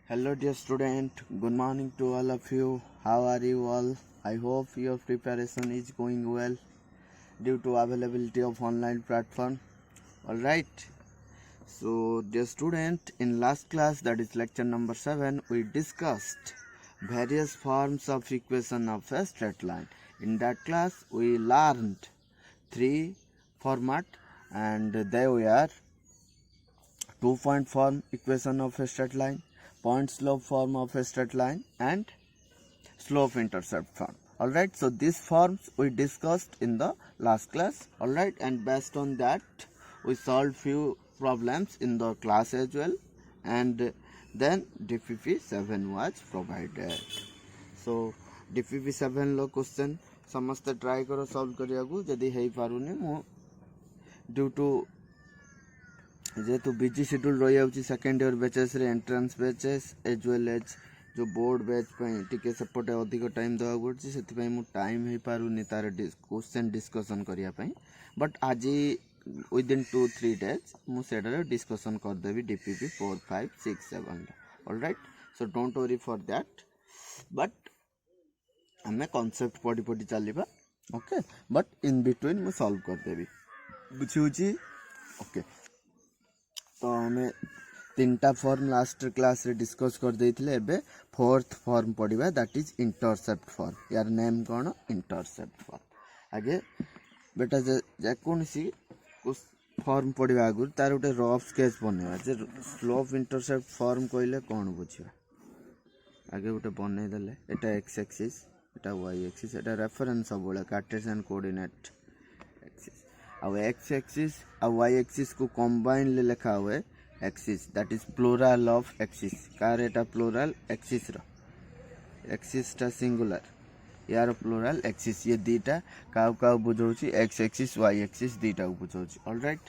Hello dear student, good morning to all of you. How are you all? I hope your preparation is going well due to availability of online platform. Alright. So dear student, in last class, that is lecture number 7, we discussed various forms of equation of a straight line. In that class we learned 3 format and they were 2-point form equation of a straight line, point slope form of a straight line, and slope intercept form. Alright, so these forms we discussed in the last class. Alright, and based on that we solved few problems in the class as well, and then DPP 7 was provided. So DPP 7 लो question समस्त try करो solve करिया को जदी हेई पारुनी मु due to जेहेतु बिजी शेड्यूल रही जाऊँगी सेकेंड इयर बैचेस रे entrance batches as well as जो बोर्ड बैच टिके सेपटे अधिक टाइम देवा पड़े से मु टाइम हो पारुनी तार क्वेश्चन डिस्कसन करने बट आज विदिन 2-3 डेज मुझे डिस्कसन करदेवी DPP 4, 5, 6, 7 alright. So don't worry for that but आम कॉन्सेप्ट पढ़ी पढ़ी चलवा ओके बट इन बिटवीन मुझे सॉल्व करदेवी बुझी ओके. तो हमें 3टा फॉर्म लास्ट क्लास रे डिस्कस कर देथिले एबे 4th फॉर्म पढ़िबा दैट इज इंटरसेप्ट फॉर्म. यार नेम कौन? Intercept form. आगे बेटा जे कोनसी फॉर्म पढ़िबा आगु तार गोटे रफ स्केच बनेबा जे स्लोप इंटरसेप्ट फॉर्म कहले कौन बुझिबा. आगे गोटे बनै देले एटा x एक्सिस एटा y एक्सिस एटा रेफरेंस सब बोले कार्टेशियन कोऑर्डिनेट एक्सिस और x एक्सिस और y एक्सिस को कंबाइन ले लिखा हुए axis that is plural of axis. कार एटा प्लूरल एक्सिस रो एक्सिस टा सिंगुलर यार प्लूरल एक्सिस ये दीटा काउ काउ बुझौची x एक्सिस y एक्सिस दीटा को बुझौची. ऑलराइट,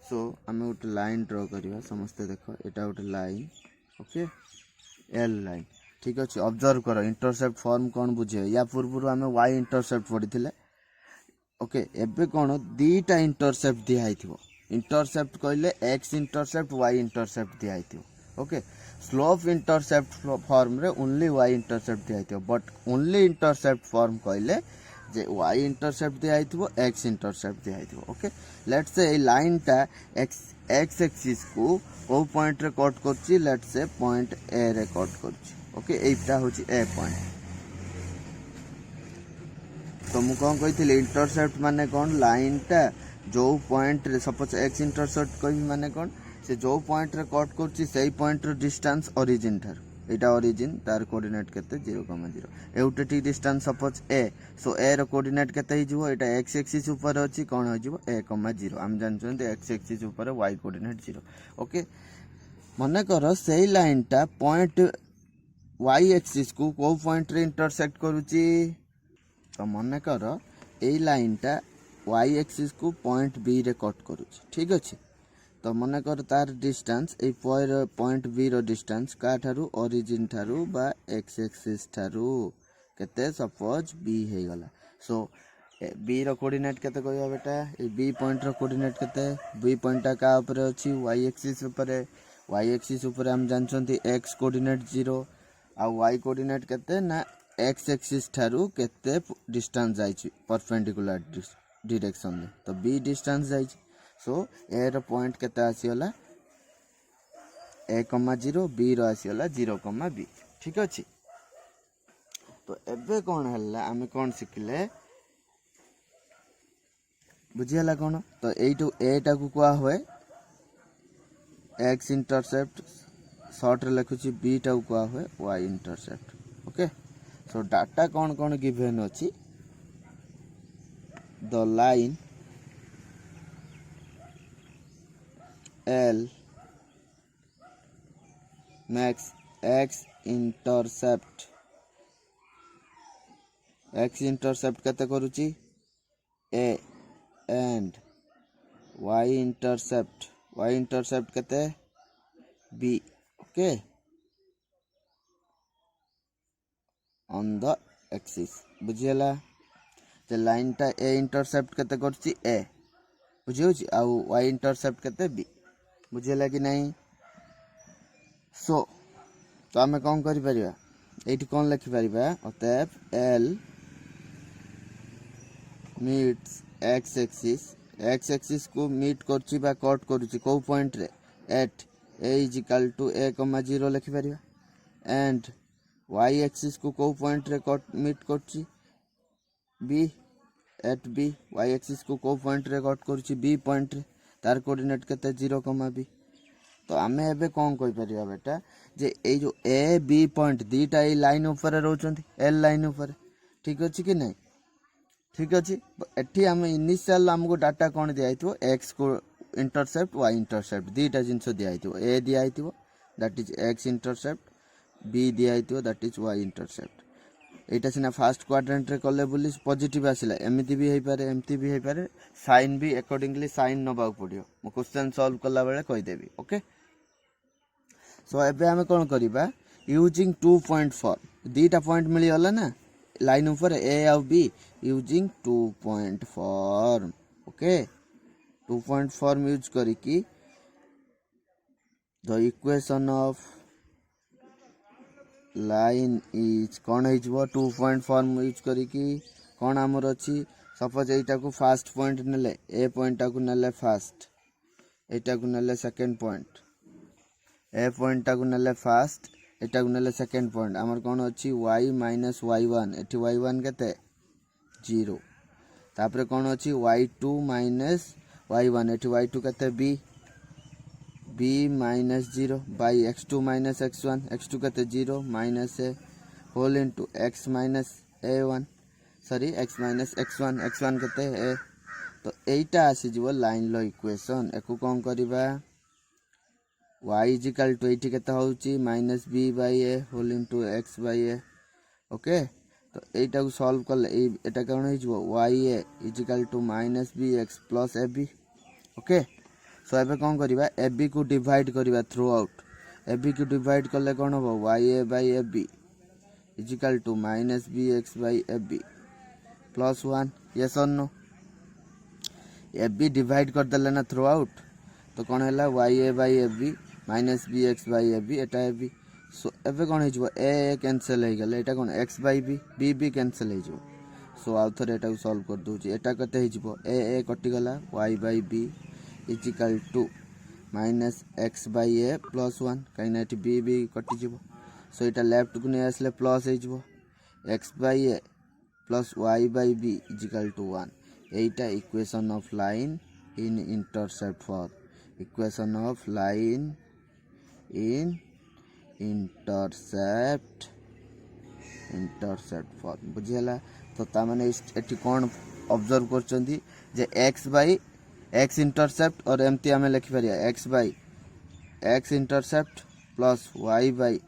सो हमें गोटे लाइन ड्रॉ करवा समस्ते देखो एटा गोटे लाइन ओके एल लाइन ठीक अच्छे. ऑब्जर्व करो इंटरसेप्ट फॉर्म कौन बुझे या पूर्व आम y इंटरसेप्ट पढ़ी ओके. एबे कौन दीटा इंटरसेप्ट दिखाई इंटरसेप्ट कहले x इंटरसेप्ट y इंटरसेप्ट दिखाई ओके. स्लोप इंटरसेप्ट फॉर्म रे ओनली y इंटरसेप्ट दिखाई बट ओनली इंटरसेप्ट फॉर्म कहले जे y इंटरसेप्ट दिखाई x इंटरसेप्ट दिखाई ओके. लेट्स से लाइन टा x एक्सिस को को पॉइंट रे कट करछि लेट्स से पॉइंट a रे कट करछि ओके. एटा होछि a पॉइंट. तो मु कौन कही इंटरसेप्ट माने कौन लाइन टा जो पॉइंट रे सपोज x इंटरसेप्ट कही माने कौन से जो पॉइंट रे कट करछि सेही पॉइंट रो डिस्टेंस ओरिजिन थार एटा ओरिजिन तार कोऑर्डिनेट केते 0,0 एउटे टी distance suppose a. So a रो कोऑर्डिनेट केते हि जिवो एटा x एक्सिस ऊपर अछि कोन हो जिवो a,0 हम जानछन x एक्सिस ऊपर y कोऑर्डिनेट 0 ओके. माने करो सेही लाइन टा पॉइंट y एक्सिस को पॉइंट रे इंटरसेक्ट करूछि. तो मन कर यही लाइन टा y एक्सिस को पॉइंट b रे कट करूछि ठीक अच्छे. तो मन कर तार डिस्टेंस ए पॉइंट b रो डिस्टेंस का ठारू ओरिजिन ठारू बा x एक्सिस ठारू केते सपोज b हे गला. सो b रो कोऑर्डिनेट केते कहबा बेटा ए b पॉइंट रो कोऑर्डिनेट केते b पॉइंट टा का ऊपर अछि y एक्सिस ऊपर. y एक्सिस ऊपर हम जानछंती x कोऑर्डिनेट 0 आ y कोऑर्डिनेट केते ना x एक्सिस ठारू केते डिस्टेंस जाइछि परपेंडिकुलर डायरेक्शन में. तो b डिस्टेंस जाइछि. सो a रो पॉइंट केते आसीला a,0 b रो आसीला 0,b ठीक अछि. तो एबे कोन हल्ला आमे कोन सिखले बुझियला कोन. तो एटू a टा को कोआ होय x इंटरसेप्ट शॉर्ट रे लिखुछि b टा को कोआ होय y इंटरसेप्ट ओके. सो डाटा कौन कौन गिवन अच्छी the line L makes x intercept केते करूची a and y intercept केते b okay on the axis. बुझियला जे लाइन टा a इंटरसेप्ट केते करछि a बुझियोछि आ y इंटरसेप्ट केते b बुझियला कि नहीं. सो तो आम कौन कर ये कौन लिखिपर अतएव एल मीट्स एक्स एक्सिस को मीट कर कट करुच्ची कौ पॉइंट रे at A is equal to a comma 0 लिखिपर and Y axis को कौ पॉइंट रे कट मीट कर B at B y axis को कौ पॉइंट रे कट करुच्ची बी पॉइंट रे तार कोऑर्डिनेट केते 0 कमा बी। तो आमे एबे कौन कहि परिया बेटा जे ए जो ए बी पॉइंट दीटा ए लाइन ऊपर रहउचंती एल लाइन ऊपर ठीक अछि कि नहीं ठीक अछि। एठी हम इनिशियल हमको डाटा कौन दिया आइतो एक्स को इंटरसेप्ट वाई इंटरसेप्ट दीटा जिंस दिया आइतो ए दिया आइतो that is x intercept b दिया आइतो दैट इज वाई इंटरसेप्ट। एटा सिना फास्ट क्वाड्रेंट रे कले बोली पॉजिटिव आसिला एमिति भी हेई पारे एमिति भी हेई पारे साइन भी अकॉर्डिंगली साइन नबाक पड़ियो मो क्वेश्चन सॉल्व कला बेले कहि देबी ओके। सो एबे हमें कौन करिबा यूजिंग 2.4 दीटा पॉइंट मिली होला ना लाइन ऊपर ए और बी यूजिंग 2.4 ओके 2.4 यूज करी की the equation of line is कौन हो 2.4 यूज करी की कौन आमर अच्छी सपोज एटा को फास्ट पॉइंट नेले ए पॉइंट को नेले फास्ट एटा को नेले सेकंड पॉइंट ए पॉइंट को नेले फास्ट एटा को नेले सेकंड पॉइंट आमर कौन अच्छी y माइनस y1 एठी y1 केते 0 तापरे कौन अच्छी y2 माइनस y1 एठी y2 केते b minus 0 by x2 minus x1 केते 0 minus a whole into x minus a1 sorry x minus x1 केते ए। तो एटा आसी जीवो लाइन लो इक्वेशन एको कौन करिबा y इज इक्वल टू एटी केते होउची minus b by a whole into x by a okay. तो एटा को सॉल्व करले एटा कौन हो जीवो y a is equal to minus bx plus ab okay. So एबे कौन करिबा ab को डिवाइड करिबा थ्रू आउट ab को डिवाइड करले कौन हो ya by ab is equal to minus bx by ab plus 1 yes और नो ab डिवाइड कर देले ना थ्रू आउट तो कौन हैला ya by ab minus bx by ab एटा ab। सो एबे कौन हो a कैंसिल हो गेले एटा कौन x by b b b cancel हो सो आउ थरे एटा को सॉल्व कर दोची एटा कते हो a कटि गला y by b is equal to minus x by a plus 1 कहीं बी बी कटिज सो यहाँ लेफ्ट को नहीं आसले प्लस हो x by a plus y by b is equal to 1 एटा equation of line in intercept form equation of line in intercept form बुझीला। तो तामाने एटी कौन ऑब्जर्व करचंदी जे एक्स बाई एक्स इंटरसेप्ट और एमती आम लिखिपर x by x intercept plus y by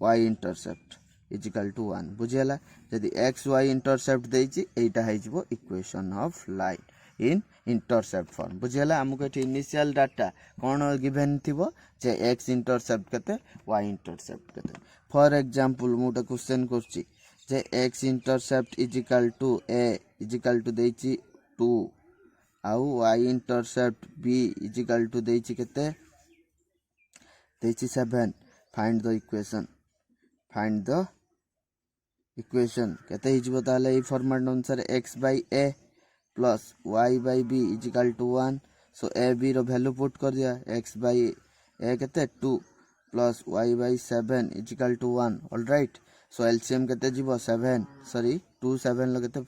y intercept is equal to 1 बुझीला। जदि एक्स वाई इंटरसेप्ट देइछि एटा हो equation of line in intercept form बुझीला। आमको एठी इनिशियल डाटा कौन गिवन थिबो जे एक्स इंटरसेप्ट केते वाई इंटरसेप्ट केते। फॉर एग्जांपल मुटा क्वेश्चन करछि जे x intercept is equal to a is equal to देइछि 2 आउ y intercept b is equal to देइछि केते देइछि 7 फाइंड द इक्वेशन केते हिजबो ताले ई फॉर्मेट अनुसार x by a plus y by b is equal to 1 so a b रो वैल्यू पुट कर दिया x बाई a केते 2 plus y by 7 is equal to 1 alright. So LCM केते जीवो 7 सॉरी 2 7 ल केते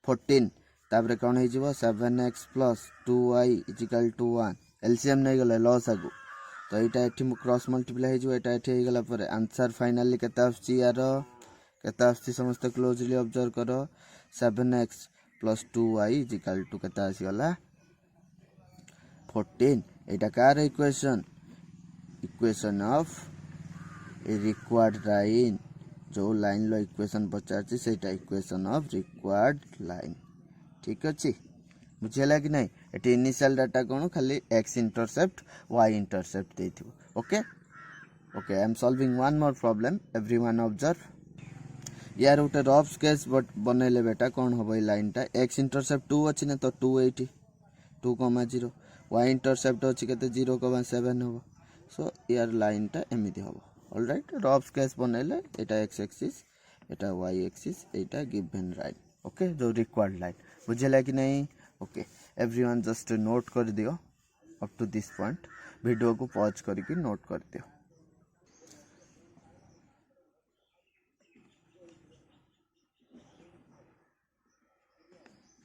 14 तापरे कौन हो 7x plus 2y is equal to 1 LCM नहीं गले लॉस आगु तो यहाँ ये क्रॉस मल्टीप्लाई हो गला पर आंसर फाइनली केते आछी यार केते आछी समस्त क्लोजली ऑब्जर्व करो 7x plus 2y is equal to केते आसी गला 14 एटा कार इक्वेशन ऑफ रिक्वायर्ड लाइन जो लाइन लो इक्वेशन पचारछि सेटा इक्वेशन ऑफ रिक्वायर्ड लाइन ठीक अच्छे बुझेला कि नहीं। ये इनिशियल डाटा कौन खाली एक्स इंटरसेप्ट वाई इंटरसेप्ट देथिबो okay okay I am solving one more problem everyone observe यार उटे रफ स्केच बनैले बेटा कौन हम ये लाइन टा एक्स इंटरसेप्ट 2 अच्छी ना तो 280 2,0 वाई इंटरसेप्ट अच्छी के 0,7 हम सो यार लाइन टा एमती हम ऑलराइट रफ स्केच बनैले एटा एक्स एक्सिस एटा वाई एक्सिस एटा गिवन लाइन ओके जो रिक्वायर्ड लाइन बुझेला कि नहीं ओके एवरीवन जस्ट नोट कर दियो up to this point video को पॉज करके नोट कर दियो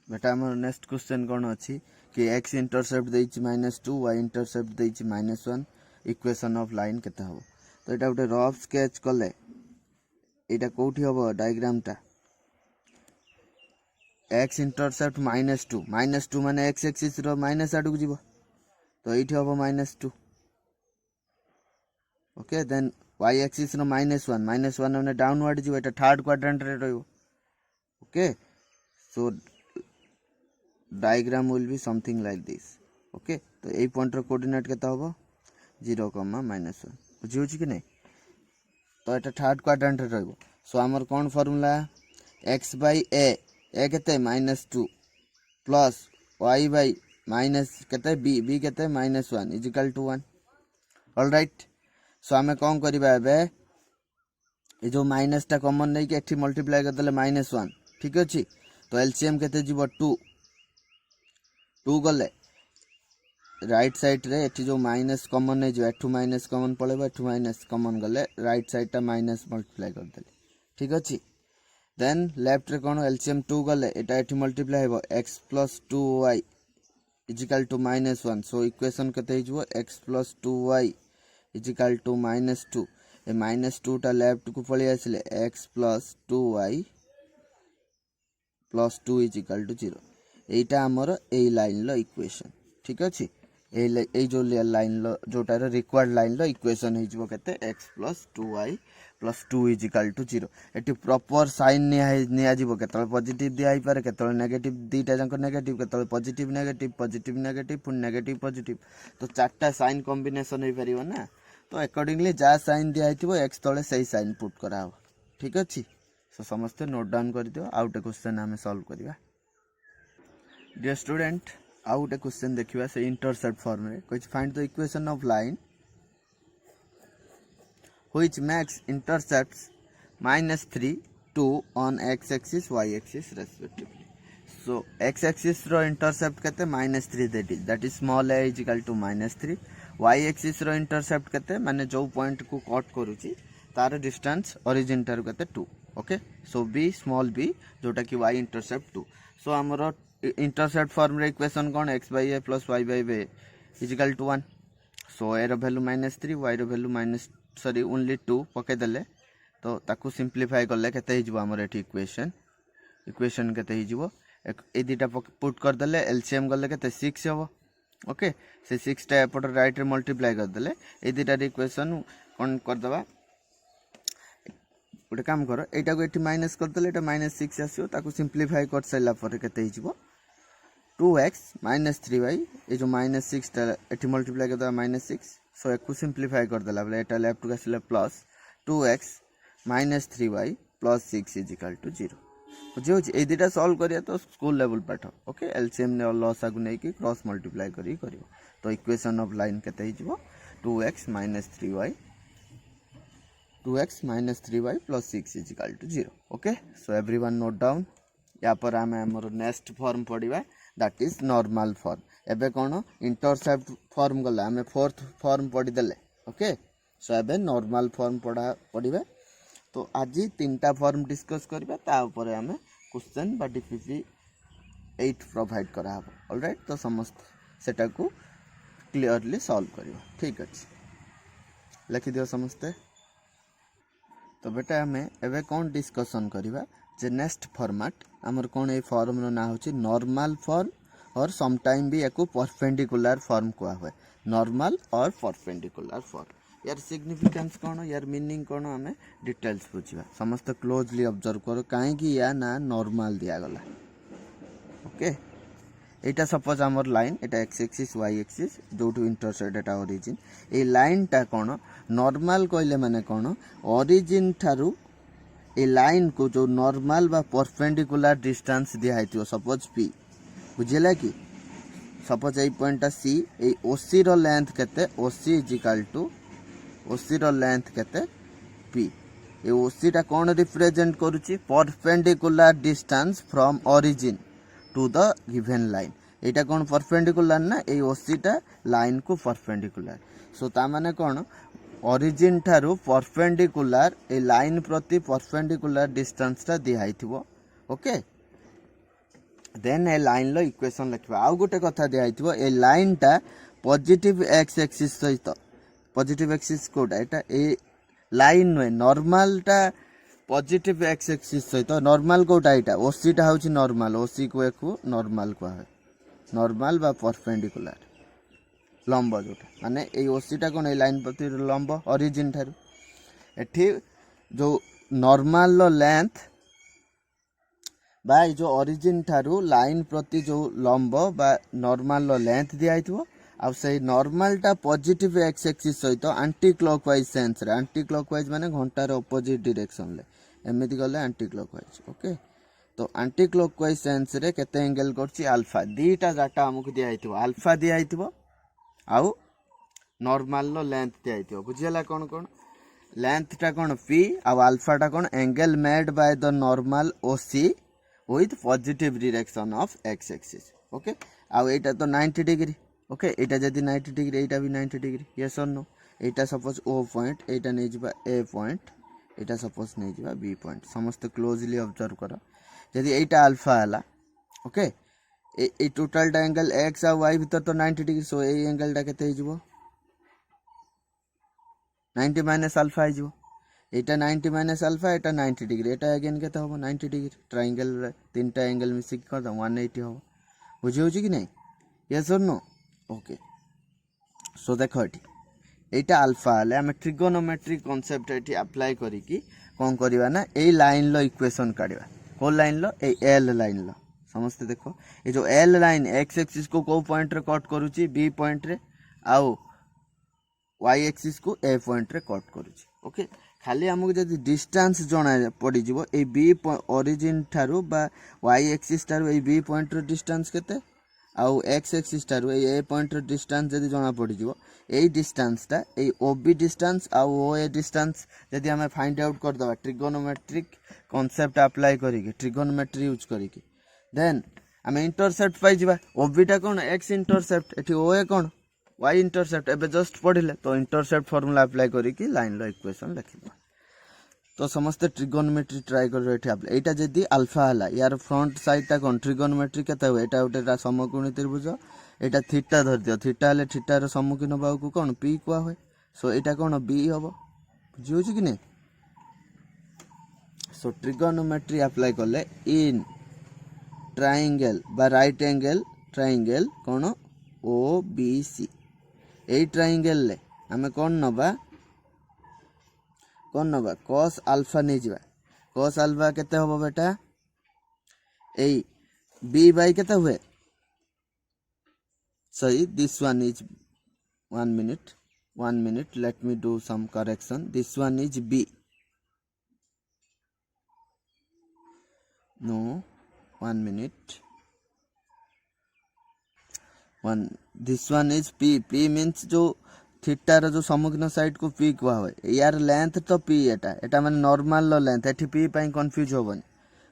बेटा हमर नेक्स्ट क्वेश्चन कोन अछि कि x इंटरसेप्ट देछि -2 y इंटरसेप्ट देछि -1 इक्वेशन ऑफ लाइन केते हो तो एटा उटे रफ स्केच कले एटा कोठी होबो डायग्राम ता x इंटरसेप्ट -2 माने x एक्सिस रो माइनस आडू जीवो तो एठी होबो -2 ओके देन y एक्सिस रो -1 माने डाउनवर्ड जीवो एटा थर्ड क्वाड्रेंट रे रहइबो okay so diagram will be something like this okay तो ए पॉइंट रो कोऑर्डिनेट केता होबो 0, -1 बुझियो कि नहीं तो एटा थर्ड क्वाड्रेंट रे रहइबो सो हमर कोन फार्मूला x by a केते -2 प्लस y by माइनस केते b केते -1 is equal to 1 alright so हमें कोन करबा एबे ए जो माइनस ता कॉमन नै के एठी मल्टीप्लाई कर देले -1 ठीक अछि तो एलसीएम केते जीवो 2 गले राइट साइड रे एठी जो माइनस कॉमन नै जो एठू माइनस कॉमन पळेबो एठू माइनस कॉमन गले राइट साइड ता माइनस मल्टीप्लाई कर देले ठीक अछि देन लेफ्ट रे कोन एलसीएम 2 गले एटा एठी मल्टीप्लाई हेबो x + 2y = -1 सो इक्वेशन केते हिजबो x + 2y = -2 ए -2 ता लेफ्ट को पळि आसिले x + 2y + 2 = 0 एटा हमर ए लाइन लो इक्वेशन ठीक अछि ए जो लाइन लो जोटा रे रिक्वायर्ड लाइन लो इक्वेशन हिजबो केते x + 2y + 2 = 0 eighty proper sign निया जीवो केतल पॉजिटिव दिया ही पारे केतल नेगेटिव दीटा जंक नेगेटिव केतल पॉजिटिव नेगेटिव पुन नेगेटिव पॉजिटिव तो चारटा साइन कॉम्बिनेशन होई परिबो ना तो अकॉर्डिंगली जा साइन दिया हिथिबो x तळे सही साइन पुट करा हो ठीक अछि सो समस्त नोट डाउन कर दियो आउट क्वेश्चन हमें सॉल्व करिवा डियर स्टूडेंट आउट क्वेश्चन देखिवा से इंटरसेप्ट फॉर्म रे कुछ find the equation of line which makes intercepts -3 2 on x axis y axis respectively so x axis ro intercept kete -3 that is small a is equal to -3 y axis ro intercept kete माने जो point को cut करूची तार distance origin तार कते 2 okay so b small b जोटा कि y intercept 2 सो हमरो इंटरसेप्ट फॉर्म रे equation cone x by a plus y by b is equal to 1 so a रो वैल्यू -3 y रो वैल्यू सॉरी ओनली 2 पके देले तो ताकू सिंपलीफाई करले केते हिजबो हमर एठी इक्वेशन केते हिजबो ए दिटा पुट कर देले एलसीएम गले केते 6 हबो ओके से 6 टा एपट राइट रे मल्टीप्लाई कर देले ए दिटा इक्वेशन कोन कर दबा ओटे काम करो एटा को एठी माइनस कर देले एटा -6 आसियो ताकू सिंपलीफाई कर सैला पर केते हिजबो 2x - 3y ए जो -6 ता एठी मल्टीप्लाई कर दबा -6 सो एक को सिंपलीफाई कर देला बले एटा लेफ्ट को आसिले प्लस 2x - 3y + 6 = 0 बुझियो ए दिटा सॉल्व करिया तो स्कूल लेवल पाठ ओके एलसीएम ने लॉस आगु नै कि क्रॉस मल्टीप्लाई करी करियो तो इक्वेशन ऑफ लाइन केते हिजबो 2x - 3y + 6 = 0 okay so everyone note down या पर हमें हमर नेक्स्ट फॉर्म पढिबा दैट इज नॉर्मल फॉर्म एबे कोन इंटरसेप्ट फॉर्म गला हमें फोर्थ फॉर्म पढि देले ओके सो एबे नॉर्मल फॉर्म पढिबा तो आज तीनटा फॉर्म डिस्कस करबा ता ऊपर हमें क्वेश्चन बा डीपीपी 8 प्रोवाइड करा हो ऑलराइट तो समस्त सेटा को क्लियरली सॉल्व करियो ठीक अछि लिखि दियो समस्त तो बेटा हमें एबे कोन डिस्कशन करबा जे नेक्स्ट फॉर्मेट हमर कोन ए फॉर्म रो ना होची नॉर्मल फॉर्म और सम टाइम भी एको परपेंडिकुलर फॉर्म को हुए नॉर्मल और परपेंडिकुलर फॉर्म यार सिग्निफिकेंस कोन यार मीनिंग कोन हमें डिटेल्स बुझिबा समस्त क्लोजली ऑब्जर्व करो काहे कि या ना नॉर्मल दिया गला ओके एटा सपोज हमर लाइन एटा x एक्सिस y एक्सिस जो to intersect Etah origin A line टा कोन नॉर्मल कहले माने कोन ओरिजिन थारु ए लाइन को जो नॉर्मल बा परपेंडिकुलर डिस्टेंस दिया हैतियो सपोज p बुझिला कि सपोज ए पॉइंट सी ए ओसी रो लेंथ केते ओसी = ओसी रो लेंथ केते पी ए ओसी टा कोन रिप्रेजेंट करूची perpendicular distance from origin to the given line एटा कोन परपेंडिकुलर ना ए ओसी टा लाइन को परपेंडिकुलर सो ता माने कोन ओरिजिन ठारू परपेंडिकुलर ए लाइन प्रति परपेंडिकुलर डिस्टेंस टा दिया हिथिबो ओके देन ए लाइन लो इक्वेशन लिखबा आउ गोटे कथा दिया हिथिबो ए लाइन टा पॉजिटिव एक्स एक्सिस सहित पॉजिटिव एक्सिस कोटा एटा ए लाइन नुए नॉर्मल टा पॉजिटिव एक्स एक्सिस सहित नॉर्मल कोटा एटा ओसी टा होची नॉर्मल ओसी को एकु नॉर्मल को है नॉर्मल बा परपेंडिकुलर लंब जोटा माने ए ओसी टा कोन ए लाइन प्रति लंब ओरिजिन थारु एठी जो नॉर्मल लो लेंथ बा जो ओरिजिन थारु लाइन प्रति जो लंब बा नॉर्मल लो लेंथ दिया हिथिबो आ से नॉर्मल टा पॉजिटिव एक्स एक्सिस सहित एंटी क्लॉकवाइज सेंस रे एंटी क्लॉकवाइज माने घंटार ऑपोजिट डायरेक्शन ले एमिति गले एंटी क्लॉकवाइज ओके तो एंटी क्लॉकवाइज सेंस रे केते एंगल करछि अल्फा दीटा डाटा हमकु दिया हिथिबो अल्फा दिया हिथिबो आउ नॉर्मल लो लेंथ दिया हिथिबो बुझियला कोन कोन लेंथ टा कोन p आ अल्फा टा कोन angle made by the normal OC with positive direction of x axis okay आउ एटा तो 90 डिग्री ओके एटा जदी 90 डिग्री एटा भी 90 डिग्री यस और नो एटा सपोज ओ पॉइंट एटा नै जिबा ए पॉइंट एटा सपोज नै जिबा बी पॉइंट समस्त क्लोजली ऑब्जर्व करो जदी एटा अल्फा हला ओके ए टोटल टा एंगल एक्स आ वाई भीतर तो 90 डिग्री सो ए एंगल टा केते हिजबो 90 माइनस अल्फा हिजबो एटा 90 माइनस अल्फा एटा 90 डिग्री एटा अगेन केते होबो 90 डिग्री ट्रायंगल रे तीनटा एंगल मिसी कर द 180 होबो बुझी होची कि नै यस और नो ओके सो देखो एठी एटा अल्फा हले हम ट्रिगोनोमेट्रिक कांसेप्ट एठी अप्लाई करी कि कोन करबा ना ए लाइन लो इक्वेशन काढबा को लाइन लो ए एल लाइन लो समझते देखो ये जो एल लाइन एक्स एक्सिस को पॉइंट रे कट करूची बी पॉइंट रे आउ वाई एक्सिस को ए पॉइंट रे कट करूची ओके खाली हमको जदी डिस्टेंस जणा पड़ी जिवो ए बी ओरिजिन थारु बा वाई एक्सिस थारु ए बी पॉइंट रे डिस्टेंस केते आउ एक्स एक्सिस थारु ए पॉइंट रे डिस्टेंस जदी जणा पड़ी जिवो ए डिस्टेंस ता ए ओबी डिस्टेंस आउ ओ ए डिस्टेंस जदी हमें फाइंड आउट कर दबा ट्रिगोनोमेट्रिक कांसेप्ट अप्लाई करी के ट्रिगोनोमेट्री यूज करी के देन हमें इंटरसेप्ट पाई जिबा ओबी ता कोन एक्स इंटरसेप्ट एठी ओ ए कोन वाई इंटरसेप्ट एबे जस्ट पढ़िले तो इंटरसेप्ट फार्मूला अप्लाई करी कि लाइन लो इक्वेशन लिखिबा तो समस्त ट्रिगोनोमेट्री ट्राई कर एठी अप्लाई एटा जदी अल्फा हला यार फ्रंट साइड ता कोन ट्रिगोनोमेट्री केता हो एटा उटेटा समकोणी त्रिभुज एटा थीटा धर दियो थीटा हले थीटा रो सम्मुखीन बाहु को कोन p कुआ होय सो एटा कोन b हबो बुझियो छी कि नै सो ट्रिगोनोमेट्री अप्लाई करले इन ट्रायंगल बा राइट एंगल ट्रायंगल कोन ओ बी सी ए ट्रायंगल ले हमें कोन नबा cos अल्फा नै जिबा cos अल्फा केते होबो बेटा ए b बाय केते हुए सही this one is 1 minute let me do some correction this one is b no 1 minute one this one is p means जो थीटा रो जो सम्मुखीन साइड को p कुआ होय यार लेंथ तो p एटा माने नॉर्मल लो लेंथ एठी p पई कंफ्यूज होबनी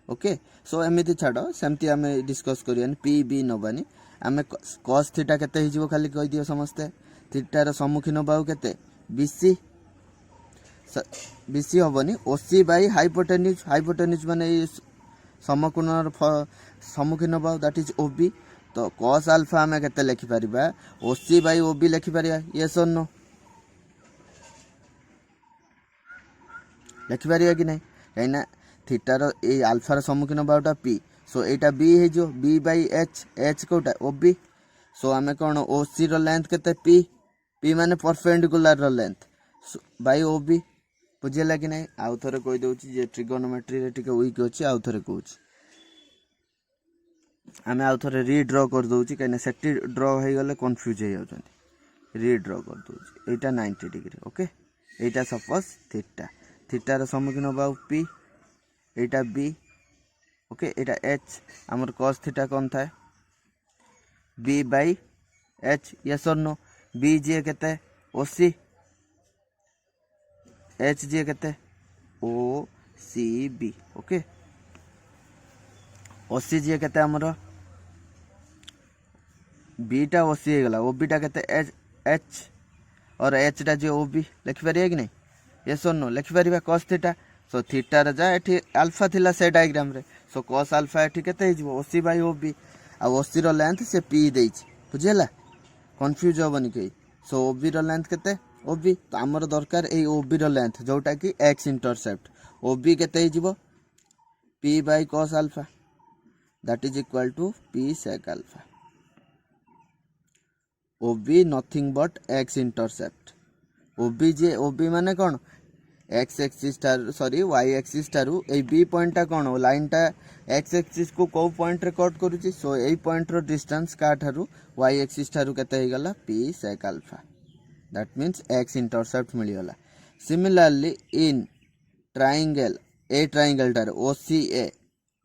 ओके सो एमिति छाडो सेमति हमें डिस्कस करियन p b नबानी हमें cos थीटा केते हिजिवो खाली कहि दियो समस्ते थीटा रो सम्मुखीन बाहु केते bc bc होबनी oc by hypotenuse माने समकोणर सम्मुखीन बाहु दैट इज ob तो cos अल्फा हमें केते लिखि परिबा oc बाय ob लिखि परिबा यस और नो लिखि परिबा कि नै काइना थीटा रो ए अल्फा रो सम्मुखीन बाहुटा p सो एटा b हे जो b बाय h कोटा ob सो हमें कोन oc रो लेंथ केते p माने परपेंडिकुलर रो लेंथ बाय ob बुझियला कि नै आउ थरे कहि दोछि जे ट्रिगोनोमेट्री रे टिके वीक अछि आउ थरे कहूछि हमें आउ थरे रीड्रॉ कर दोछि कने सेटी ड्रॉ हे गले कंफ्यूज हे जाउछन रीड्रॉ कर दोछि एटा 90 डिग्री ओके एटा सपोज थीटा रो सम्मुखीन बाहु p एटा b ओके एटा h हमर cos थीटा कोन थाए b बाय h यस और नो b जे केते oc एच जी केते ओ सी बी ओके ओसी जी केते हमर बीटा ओसी हो गला ओ बीटा केते एच एच और एच टा जी ओ बी लिखि परिया कि नहीं यस और नो लिखि परिया cos थीटा सो थीटा रे जा एठी अल्फा थिला से डायग्राम रे सो cos अल्फा एठी केते हे जिवो ओसी बाय ओबी आ ओसी रो लेंथ से पी देछि बुझिला कंफ्यूज होबनी के सो ओबी रो लेंथ केते ओबी तो हमर दरकार ए ओबी रो लेंथ जोटा कि एक्स इंटरसेप्ट ओबी केते हे जिवो p by cos alpha that is equal to p sec alpha OB nothing but x intercept OB माने कौन x axis sorry y axis टारू ए b पॉइंट टा कौन लाइन टा x एक्सिस को को पॉइंट रे कट करूची सो ए पॉइंट रो डिस्टेंस का ठारू y एक्सिस टारू केते हे गला p sec alpha that means x intercept मिली गला सिमिलरली इन ट्रायंगल ए ट्रायंगल टार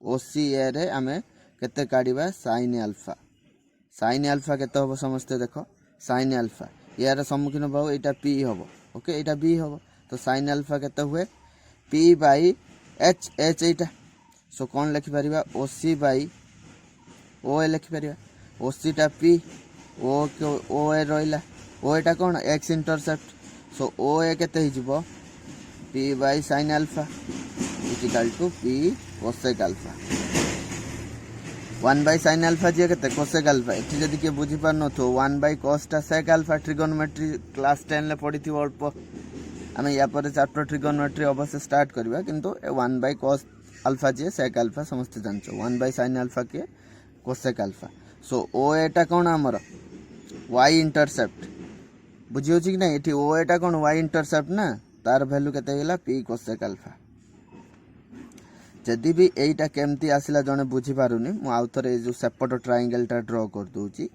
OCA रे हमें केते काढिबा sin अल्फा साइन अल्फा केते होबो समझते देखो साइन अल्फा यार सम्मुखीन भाव एटा पी होबो ओके एटा बी होबो तो साइन अल्फा केते हुए पी बाई एच एच एटा सो कौन लिखि परिबा ओसी बाई ओ ए लिखि परिबा ओसी टा पी ओ ए रहिला ओ एटा कौन एक्स इंटरसेप्ट सो ओ ए केते हि जिवो p by sine alpha equal to p cosec alpha 1 by sin alpha जी केते कोसेक अल्फा एठी जदी के बुझी पार न थो 1 बाय cos टा sec अल्फा ट्रिगोनोमेट्री क्लास 10 ले पढी थी अल्प हमें या पर चैप्टर ट्रिगोनोमेट्री अवश्य स्टार्ट करबा किंतु 1 बाय cos अल्फा जी sec अल्फा समस्त जानछो 1 बाय sin अल्फा के कोसेक अल्फा सो ओ एटा कोन हमर y इंटरसेप्ट बुझियो छी कि नै एठी ओ एटा कोन y इंटरसेप्ट ना तार वैल्यू केते गेला p कोसेक अल्फा जदि भी एटा केमती आसिला जने बुझी पारुनी मु आउ थरे जो सेपट ट्रायंगल टा ड्रा कर दोची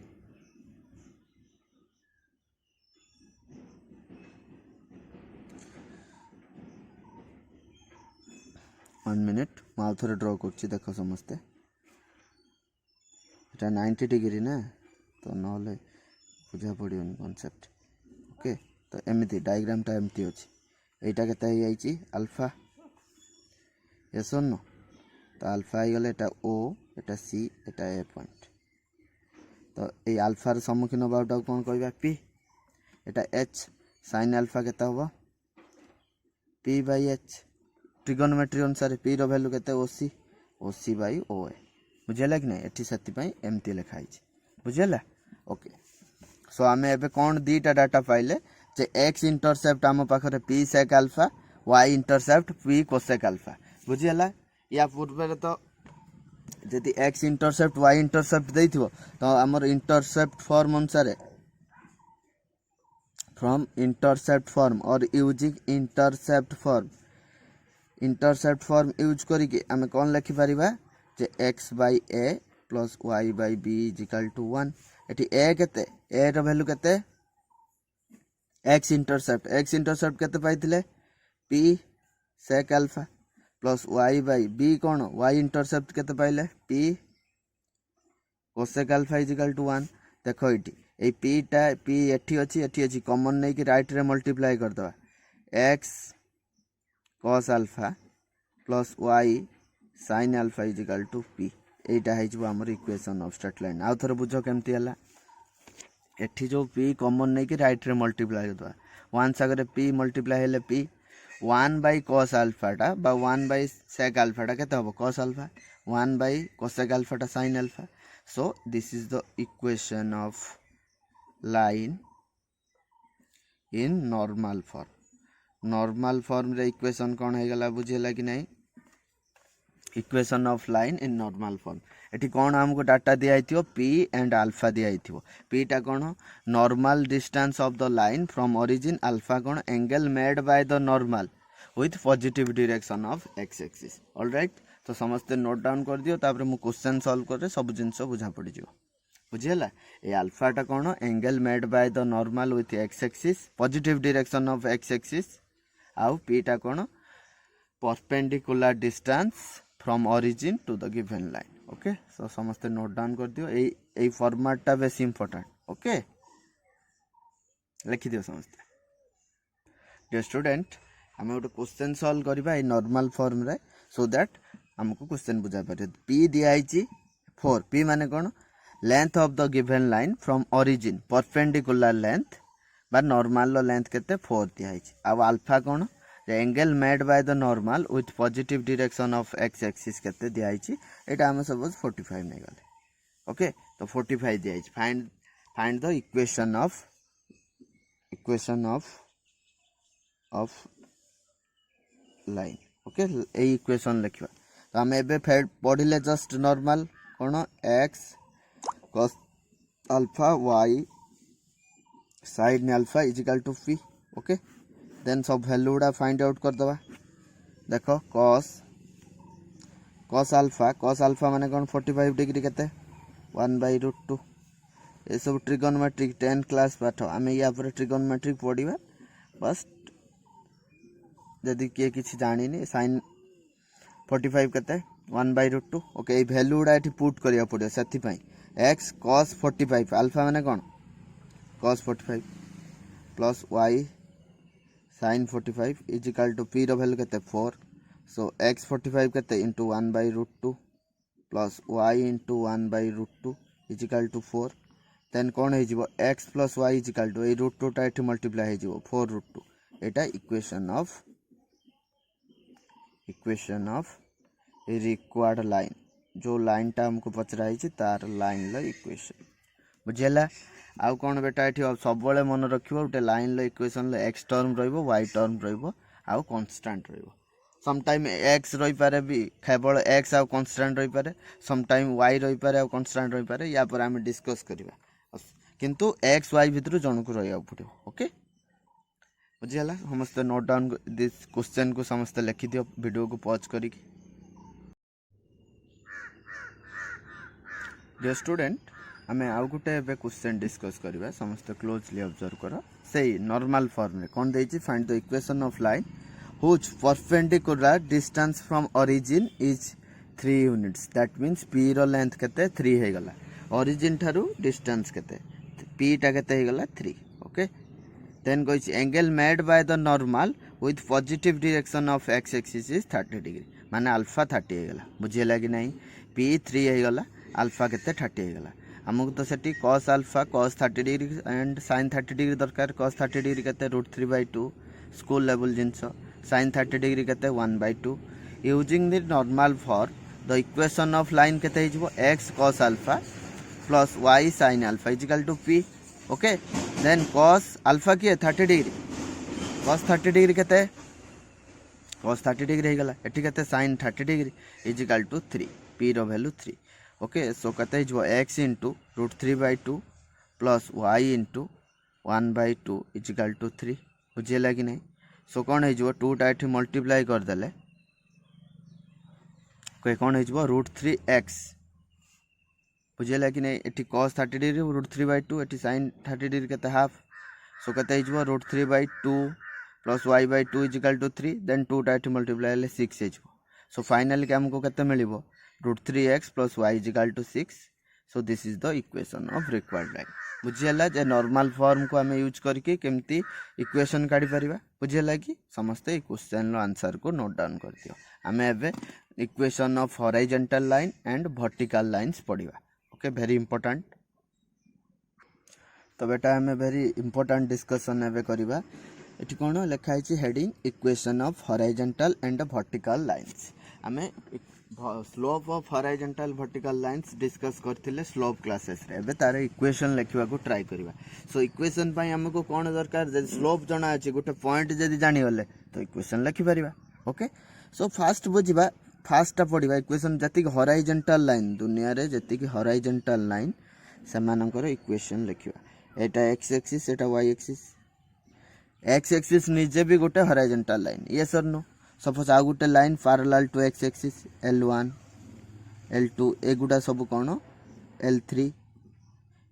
1 मिनिट मु आउ थरे ड्रा करची देखो समझते एटा 90 डिग्री ना तो नले बुझा पड़ियोनी कांसेप्ट ओके तो एमिति डायग्राम टा एमिति अछि एटा केते हे आइची अल्फा यस और नो तो अल्फा आई गले एटा ओ एटा सी एटा ए पॉइंट तो ए अल्फा रे सम्मुखीन बाउटा कोन कहबा पी एटा एच sin अल्फा केता होबो पी बाय एच ट्रिगोनोमेट्री अनुसार पी रो वैल्यू केते ओसी ओसी बाय ओ ए बुझिला कि नै एठी सति पई एमती लिखा आइछ बुझिला ओके सो हमें एबे कोन दीटा डाटा पाइले जे x इंटरसेप्ट हम पाखरे p sec alpha y intercept p cosec alpha बुझिला या पूर्व तो जदि x इंटरसेप्ट y इंटरसेप्ट देइथिबो तो हमर इंटरसेप्ट फॉर्म अनुसार फ्रॉम इंटरसेप्ट फॉर्म और यूजिंग इंटरसेप्ट फॉर्म यूज करिके हमें कोन लिखि परिबा जे x by a plus y by b is equal to 1 एठी a केते a रो वैल्यू केते x इंटरसेप्ट केते पाइथिले p sec alpha plus y by b कोन y इंटरसेप्ट केते पाइले p cosec alpha is equal to 1 देखो इटी ए p एठी अछि कॉमन नै कि राइट रे मल्टीप्लाई कर दवा x cos alpha plus y sin alpha is equal to p एटा है जो हमर इक्वेशन ऑफ स्ट्रेट लाइन आ थोर बुझो केमती हला एठी जो p कॉमन नै कि राइट रे मल्टीप्लाई कर दवा 1 सागरे p मल्टीप्लाई हेले p 1 बाय cos अल्फा टा बा 1 बाय sec अल्फा टा केते होबो cos alpha 1 by cosec alpha टा sin alpha so this is the equation of line in normal form रे इक्वेशन कोन हे गला बुझेला कि नै equation of line in normal form एठी कोन हमको डाटा दिया आइथियो p एंड अल्फा दिया आइथियो p टा कोन normal distance of the line from origin alpha कोन angle made by the normal with positive direction of x axis alright तो समस्त नोट डाउन कर दियो तापर मु क्वेश्चन सॉल्व करे सब जिंस बुझा पड़ी जिवो बुझिला ए अल्फा टा कोन angle made by the normal with x axis positive direction of x axis आउ p टा कोन perpendicular distance from origin to the given line okay so समस्त नोट डाउन कर दियो ए फॉर्मेट टा बेस इंपोर्टेंट ओके लिखि दियो समस्त डियर स्टूडेंट आम गोटे क्वेश्चन सॉल्व करबा ए नॉर्मल फॉर्म रे सो दैट हमको क्वेश्चन बुझा पारे पी दिखाई 4 पी माने कौन length of the given line from origin perpendicular length बा नॉर्मल लेंथ केते 4 दिखाई आ अल्फा कौन angle made by the normal with positive direction of x axis केते दिखाई एटा हम सपोज 45 नै गले ओके तो 45 दिखाई find the equation of line okay ए इक्वेशन लिखवा तो आम एबे पढ़िले जस्ट नॉर्मल कौन x cos alpha y sin alpha is equal to p okay then सब वैल्यू गुड़ा फाइंड आउट कर दबा देखो cos अल्फा माने कौन 45 डिग्री केते 1/√2 ये सब ट्रिगोनोमेट्रिक 10 क्लास पाठ आम या पर ट्रिगोनोमेट्रिक पढ़ा बस जदि किए किसी जानी sin 45 केते 1/√2 ओके ये वैल्यू गुड़ा ये पुट करिया पड़े से x cos 45 अल्फा माने कौन cos 45 plus y sin 45 is equal to p रो वैल्यू केते 4 सो x 45 केते into 1/√2 plus y into 1/√2 is equal to 4 then कौन है जीवो x plus y is equal to ए √2 टा एठी मल्टीप्लाई है जीवो 4√2 एटा इक्वेशन ऑफ रिक्वायर्ड लाइन जो लाइन टा हमको पचराई तार लाइन लो इक्वेशन बुझेला आउ कौन बेटा ये सब मन रखियो गोटे लाइन लो इक्वेशन एक्स टर्म रहिबो वाई टर्म रहिबो आउ कांस्टेंट रहिबो समटाइम एक्स रही पारे भी केवल एक्स आउ कांस्टेंट रही पारे समटाइम वाई रही पारे आउ कांस्टेंट रही पारे या पर हम डिस्कस करबा किंतु एक्स वाई भितर जन को रहिया पड़ो ओके बुझेला समस्त नोट डाउन दिस क्वेश्चन को समस्त लिखि दियो वीडियो को पॉज करिक डियर स्टूडेंट आम आउ गोटे क्वेश्चन डिस्कस करबा समस्त क्लोजली ऑब्जर्व कर से नॉर्मल फॉर्म रे कौन देछि find the equation of line which perpendicular distance from origin is 3 units that means p रो लेंथ केते 3 हे गला ओरिजिन थारु डिस्टेंस केते p टा केते हे गला 3 ओके देन कोइछ angle made by the normal with positive direction of x axis is 30 degree माने अल्फा 30 हे गला बुझियला कि नहीं p 3 हे गला अल्फा केते 30 हे गला हमको तो सेठी cos alpha cos 30 degree and sin 30 degree दरकार cos 30 डिग्री केते √3/2 स्कूल लेवल जिंस sin 30 डिग्री केते 1/2 using the normal for the equation of line केते हिजबो x cos alpha plus y sin alpha is equal to p okay then cos alpha की 30 degree cos 30 degree केते cos 30 degree हे गला एठी केते sin 30 degree is equal to 3 p रो value 3 okay so कते हिजबो x into √3/2 plus y into 1/2 is equal to 3 बुझेला कि नहीं सो कौन हिजबो 2 टा एठी मल्टीप्लाई कर देले कौन हिजबो √3x बुझेला कि नहीं एठी cos 30 डिग्री √3/2 एठी sin 30 डिग्री केते हाफ सो कते हिजबो √3/2 plus y/2 is equal to 3 then 2 टा एठी मल्टीप्लाई ले 6 हिजबो सो फाइनली के हमको केते मिलिबो √3x plus y is equal to 6 so this is the equation of required line बुझियला जे नॉर्मल फॉर्म को हमें यूज करके केमती इक्वेशन काढी परिबा बुझियला कि समस्त ए क्वेश्चन रो आंसर को नोट डाउन कर दियो हमें एबे equation of horizontal line and vertical lines पढ़िबा ओके वेरी इंपोर्टेंट तो बेटा हमें वेरी इंपोर्टेंट डिस्कशन एबे करबा एठी कोन लिखा है heading equation of horizontal and vertical lines हमें slope of horizontal vertical lines discuss करथिले स्लोप क्लासेस रे एबे तार इक्वेशन लिखिबा को ट्राई करबा सो इक्वेशन पई हमको कोन दरकार जे स्लोप जणा अछि गोटे पॉइंट जदी जानि गले तो इक्वेशन लिखि परिबा ओके सो फास्ट बुझिबा फास्ट पढिबा इक्वेशन जति हॉरिजॉन्टल लाइन दुनिया रे जति हॉरिजॉन्टल लाइन समानकर इक्वेशन लिखिबा एटा x एक्सिस एटा y एक्सिस x एक्सिस निजे भी गोटे हॉरिजॉन्टल लाइन यस और नो सपोज आ गोटे line parallel to x axis L1 L2 एगुडा सब कौन L3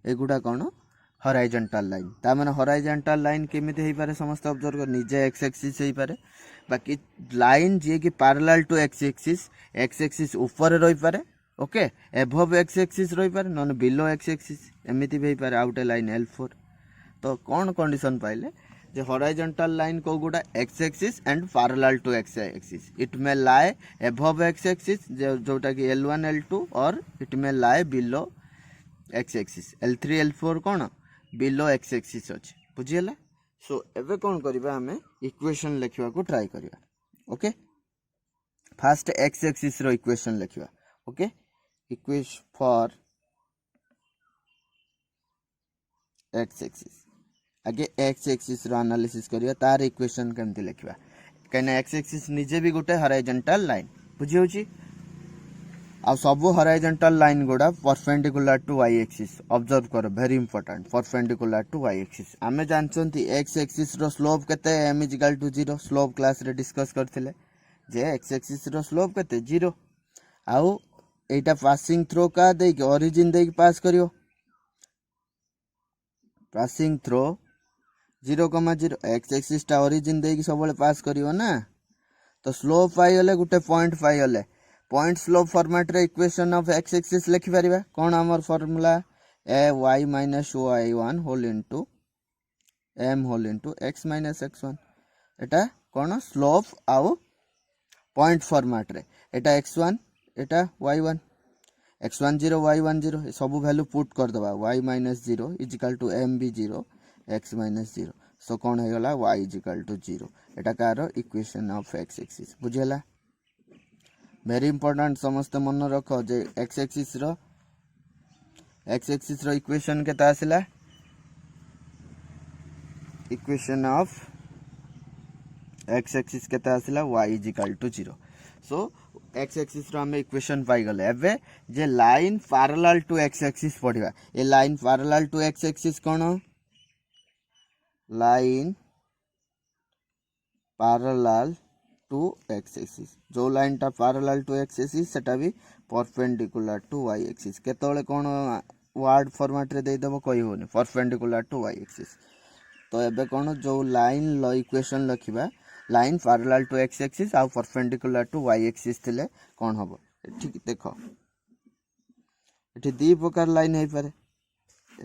एगुडा कौन हॉरिजॉन्टल लाइन ता माने हॉरिजॉन्टल लाइन केमिति हेई पारे समस्त ऑब्जर्व कर निजे x एक्सिस हेई पारे बाकी लाइन जे कि पैरेलल टू x एक्सिस ऊपर रही पारे ओके एबव x एक्सिस रही पारे नॉन बिलो x एक्सिस एमिति भी हेई पारे आ गोटे लाइन L4 तो कौन कंडीशन पाइले जे हॉरिजॉन्टल लाइन को गुडा x axis and parallel to x axis it may lie above x axis जोटा कि L1 L2 और इट मे लाए below x axis L3 L4 कौन बिलो एक्स एक्सिस अच्छे बुझीगला। सो एबे कौन करिबा हमें इक्वेशन लिखवा को ट्राई करिबा। ओके फास्ट एक्स एक्सिस रो इक्वेशन लिखवा। Okay equation for x axis आगे एक्स एक्सिस रो एनालिसिस करिया तार इक्वेशन केमती लिखवा कहीं एक्स एक्सिस निजे भी गोटे हॉरिजॉन्टल लाइन बुझी होची आ सब हॉरिजॉन्टल लाइन गुडा perpendicular to y axis observe करो very important perpendicular to y axis आमे जानचंती एक्स एक्सिस रो स्लोप केते m equal to 0 slope class रे डिस्कस करथिले जे एक्स एक्सिस रो स्लोप केते 0 आउ एटा पासिंग थ्रो का दे के ओरिजिन दे के पास करियो पासिंग थ्रो 0,0 एक्स एक्सिस टा ओरिजिन दे के सबले पास करियो ना तो स्लोप पाई गले गुटे पॉइंट पाई गले पॉइंट स्लोप फॉर्मेट रे इक्वेशन ऑफ एक्स एक्सिस लिखि परिबा कोन हमर formula a y minus y1 whole into m whole into x minus x1 एटा कोन स्लोप आउ पॉइंट फॉर्मेट रे एटा x1 एटा y1 x1 0 y1 0 सब वैल्यू पुट कर दबा y minus 0 is equal to m भी 0 x minus 0 सो कोन हे गला y इज इक्वल टू 0 एटा कार इक्वेशन ऑफ x एक्सिस बुझेला वेरी इंपोर्टेंट समस्त मन रख जे एक्स एक्सिस रो इक्वेशन केता आसिला इक्वेशन ऑफ एक्स एक्सिस केता आसिला y is equal to 0 so x axis रो हम इक्वेशन पाई गले एबे जे line parallel to x axis पढिबा ए line parallel to x axis कोन line parallel to x axis जो लाइन टा पैरेलल टू एक्स एक्सिस सेटा भी परपेंडिकुलर टू वाई एक्सिस केतोले कोन वर्ड फॉर्मेट रे दे देबो कहि होनी परपेंडिकुलर टू वाई एक्सिस तो एबे कोन जो लाइन लो इक्वेशन लखिबा line parallel to x axis आ परपेंडिकुलर टू वाई एक्सिस थिले कोन हबो ठीक देखो एठी दी प्रकार लाइन हे पारे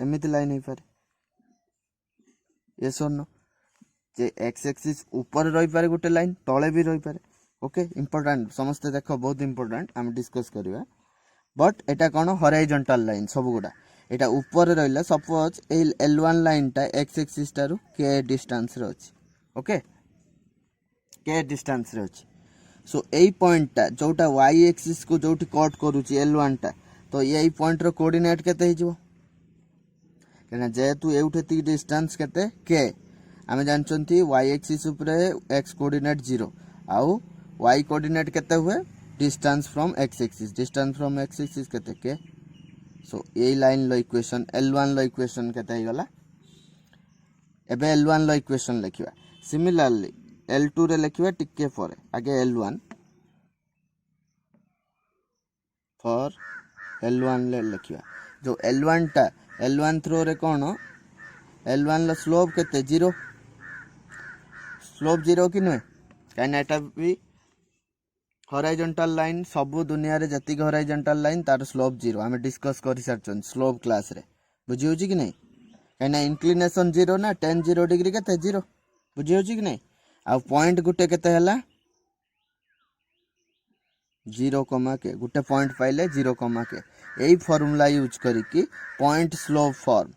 एमिति लाइन हे पारे यस और नो जे एक्स एक्सिस ऊपर रही पारे गोटे लाइन तले भी रही पारे ओके इंपोर्टेंट समस्त देखो बहुत इंपोर्टेंट हम discuss करिवा but Etah cone horizontal line सब गुडा एटा ऊपर रहिला सपोज ए L1 लाइन टा एक्स एक्सिस टारु k डिस्टेंस रे अछि ओके k डिस्टेंस रे अछि सो एई पॉइंट टा जोटा y एक्सिस को जोटी कट करूची L1 टा तो एई पॉइंट रो कोऑर्डिनेट केते हिजबो केना जेतु एउठेती डिस्टेंस केते k आमे जानचंती y एक्सिस ऊपर x कोऑर्डिनेट 0 आउ y कोऑर्डिनेट केते हुए डिस्टेंस फ्रॉम x एक्सिस केते के सो ए लाइन लो इक्वेशन L1 लो इक्वेशन केते हे गला एबे L1 लो इक्वेशन लिखिबा सिमिलरली L2 रे लिखिबा टिके पर आगे L1 फॉर L1 ले लिखिबा जो L1 टा L1 थ्रो रे कोन L1 लो स्लोप केते 0 स्लोप 0 कि नुहे कहीं एटा भी हॉरिजॉन्टल लाइन सब दुनिया रे जति हॉरिजॉन्टल लाइन तार स्लोप 0 आमे डिस्कस करि सरचन स्लोप क्लास रे बुझी होची कि नहीं कहीं इंक्लिनेशन 0 ना tan 0 डिग्री केते 0 बुझी होची कि नहीं आ पॉइंट गुटे केते हला 0, के गुटे पॉइंट पाइले 0, के एई फार्मूला यूज करी कि पॉइंट स्लोप फॉर्म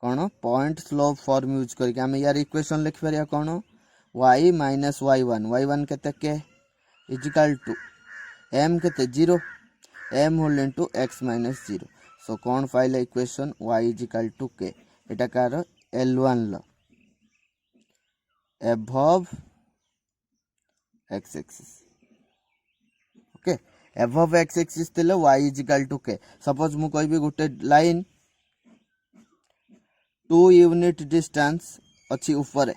कौन पॉइंट स्लोप फॉर्म यूज करके आम यार इक्वेशन लिख पारिया कौन y माइनस y1 केते के इजिकल टू m केते 0 m whole into x minus 0 so कौन पाइले equation y is equal to k एटा कार L1 लो above x axis okay above x axis तिले y is equal to k suppose मु कहबी गुटे लाइन 2 यूनिट डिस्टेंस अच्छी ऊपर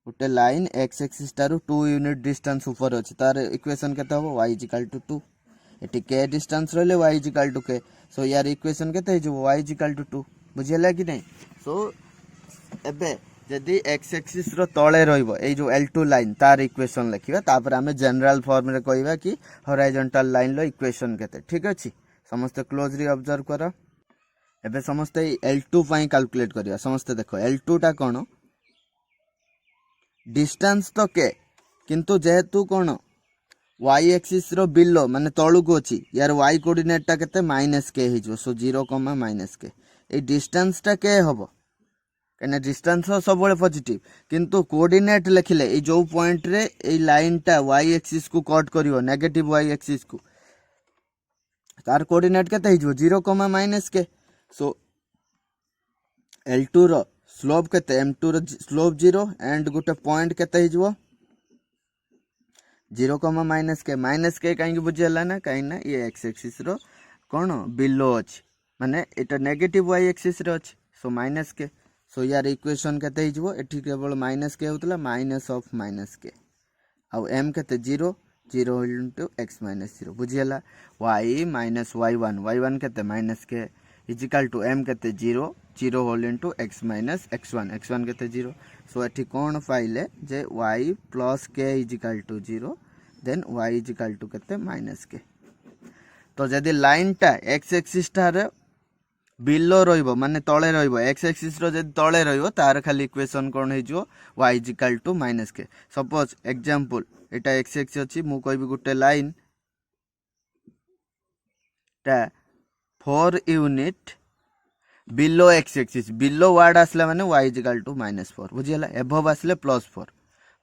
गोटे लाइन एक्स एक्सिस टारु 2 यूनिट डिस्टेंस ऊपर अच्छी तार इक्वेशन केते हो y इक्वल टू 2 एटी k डिस्टेंस रहले y equal to k so यार इक्वेशन केते हे जो y इक्वल टू 2 बुझियला कि नहीं सो एबे जदी x एक्सिस रो तळे रहइबो ए जो L2 लाइन तार इक्वेशन लिखिबा तापर हमें जनरल फॉर्म रे कहबा कि हॉरिजॉन्टल लाइन लो इक्वेशन केते ठीक अछि समस्त क्लोजली ऑब्जर्व करो एबे समस्ते L2 पाई कैलकुलेट करिया समस्ते देखो L2 टा कोन डिस्टेंस तो के किंतु जेहेतु कोन y एक्सिस रो बिलो माने तळु को अछि यार y कोऑर्डिनेट टा केते -k हिजो सो 0, -k ए डिस्टेंस टा के हबो कने डिस्टेंस सब बळे पॉजिटिव किंतु कोऑर्डिनेट लिखिले ए जो पॉइंट रे ए लाइन टा y एक्सिस को कट करिवो नेगेटिव y एक्सिस को तार कोऑर्डिनेट केते हिजो 0, -k सो L2 रो स्लोप केते M2 row slope 0 and Gute point केते हिजो 0, -k काई बुझिला ना काई ना ये x एक्सिस रो कोन बिलो अछि माने एटा नेगेटिव y एक्सिस रो अछि सो -k सो यार इक्वेशन केते हिजो एठी केवल -k होतला माइनस ऑफ -k आ m केते 0 into x - 0 बुझिला y - y1 केते -k is equal to m केते 0 into x - x1 केते 0 सो एठी कोन पाइले जे y plus k is equal to 0 then y is equal to केते -k तो जदी लाइन टा x एक्सिस टा बिलो रहिबो माने तळे रहिबो x एक्सिस रो जदी तळे रहिबो तार खाली इक्वेशन कोन हे जो y is equal to -k suppose example एटा x एक्सिस अछि मु कहबी गुटे लाइन टा 4 unit below x axis below word आसला माने y इज इक्वल टू -4 बुझिला एबव आसले +4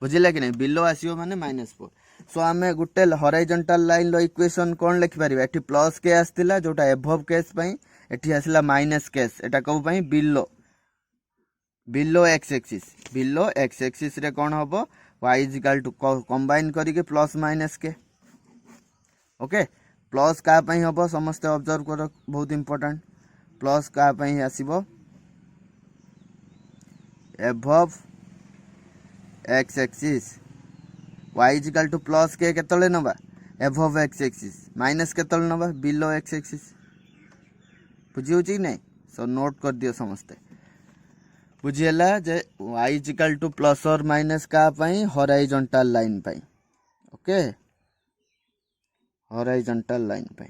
बुझिला कि नै बिलो आसीओ माने -4 सो आमे गुटे हॉरिजॉन्टल लाइन लो इक्वेशन कोन लिखि परिबा एठी +k आस्तिला जोटा एबव केस पई एठी आसला -k एटा को पई बिलो x एक्सिस रे कोन हबो y is equal to combine करी के प्लस -k ओके प्लस का पई हबो समस्त ऑब्जर्व करो बहुत इंपोर्टेंट प्लस का पई आसीबो above x axis y is equal to plus k केतले नबा एबव x एक्सिस माइनस केतले नबा बिलो x एक्सिस बुझियो छी नै सो नोट कर दियो समस्ते बुझियला जे y is equal to plus or minus का पई हॉरिजॉन्टल लाइन पई ओके हॉरिजॉन्टल लाइन पई